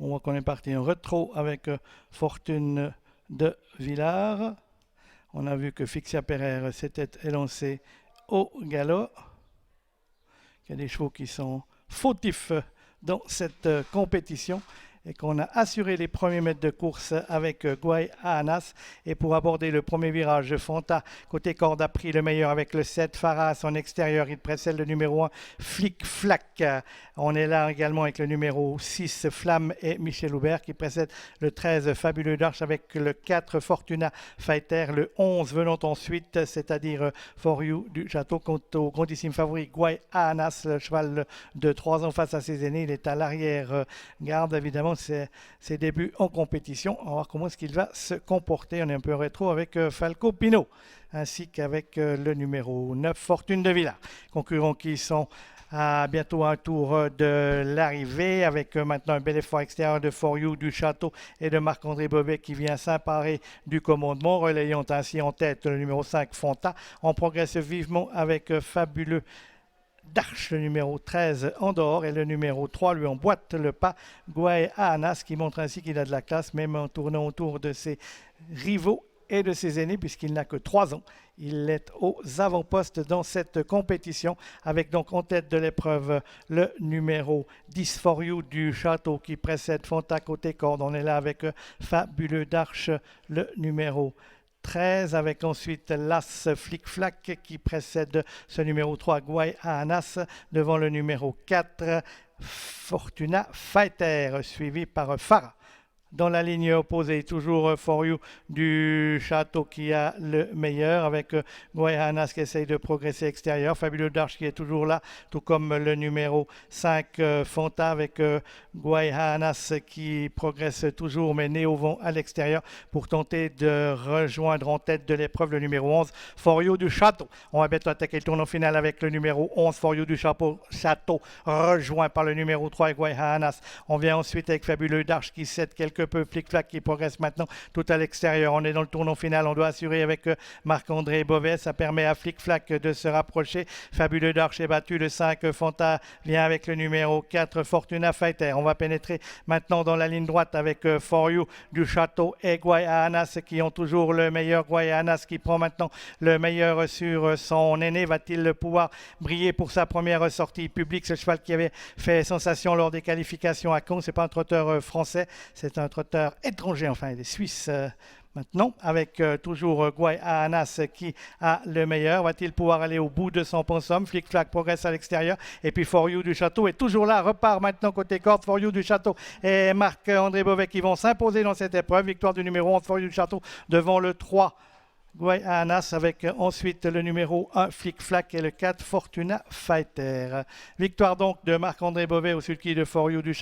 On voit qu'on est parti en retro avec Fortune de Villars. On a vu que Fixia Pereire s'était élancé au galop. Il y a des chevaux qui sont fautifs dans cette compétition et qu'on a assuré les premiers mètres de course avec Guay Anas. Et pour aborder le premier virage, Fonta, côté corde, a pris le meilleur avec le 7, Farah à son extérieur. Il précède le numéro 1, Flic Flac. On est là également avec le numéro 6, Flamme et Michel Houbert qui précède le 13, Fabuleux d'Arche avec le 4, Fortuna Fighter. Le 11 venant ensuite, c'est-à-dire For You du Château, quant au grandissime favori Guay Anas, le cheval de 3 ans face à ses aînés. Il est à l'arrière-garde, évidemment. Ses débuts en compétition. On va voir comment est-ce qu'il va se comporter. On est un peu rétro avec Falco Pino, ainsi qu'avec le numéro 9, Fortune de Villars. Concurrents qui sont à bientôt un tour de l'arrivée, avec maintenant un bel effort extérieur de For You du Château et de Marc-André Bovet qui vient s'emparer du commandement, relayant ainsi en tête le numéro 5, Fonta. On progresse vivement avec Fabuleux d'Arche, le numéro 13 en dehors, et le numéro 3 lui emboîte le pas, Guay Anas, qui montre ainsi qu'il a de la classe, même en tournant autour de ses rivaux et de ses aînés, puisqu'il n'a que 3 ans. Il est aux avant-postes dans cette compétition, avec donc en tête de l'épreuve le numéro 10, For You du Château, qui précède Fonta côté corde. On est là avec Fabuleux d'Arche, le numéro 13, avec ensuite l'As Flic Flac qui précède ce numéro 3, Guay Anas, devant le numéro 4, Fortuna Fighter, suivi par Farah. Dans la ligne opposée, toujours For You du Château qui a le meilleur, avec Guay Anas qui essaye de progresser extérieur. Fabuleux d'Arche qui est toujours là, tout comme le numéro 5, Fonta, avec Guay Anas qui progresse toujours, mais né au vent à l'extérieur, pour tenter de rejoindre en tête de l'épreuve le numéro 11, For You du Château. On va bientôt attaquer le tournant final avec le numéro 11, For You du Château, rejoint par le numéro 3, Guay Anas. On vient ensuite avec Fabuleux d'Arche qui cède quelques peu, Flic-Flac qui progresse maintenant tout à l'extérieur. On est dans le tournant final, on doit assurer avec Marc-André Bovet. Ça permet à Flic-Flac de se rapprocher. Fabuleux d'Arche est battu, le 5, Fonta vient avec le numéro 4, Fortuna Fighter. On va pénétrer maintenant dans la ligne droite avec For You du Château et Guay Anas qui ont toujours le meilleur. Guay Anas qui prend maintenant le meilleur sur son aîné. Va-t-il pouvoir briller pour sa première sortie publique? Ce cheval qui avait fait sensation lors des qualifications à Caen, c'est pas un trotteur français, c'est un trotteur étranger, enfin il est suisse maintenant, avec toujours Guay Anas qui a le meilleur. Va-t-il pouvoir aller au bout de son pensum? Flic-Flac progresse à l'extérieur, et puis For You du Château est toujours là, repart maintenant côté corde. For You du Château et Marc-André Bovet qui vont s'imposer dans cette épreuve. Victoire du numéro 11, For You du Château, devant le 3, Guay Anas, avec ensuite le numéro 1, Flic-Flac, et le 4, Fortuna Fighter. Victoire donc de Marc-André Bovet au sulky de For You du Château.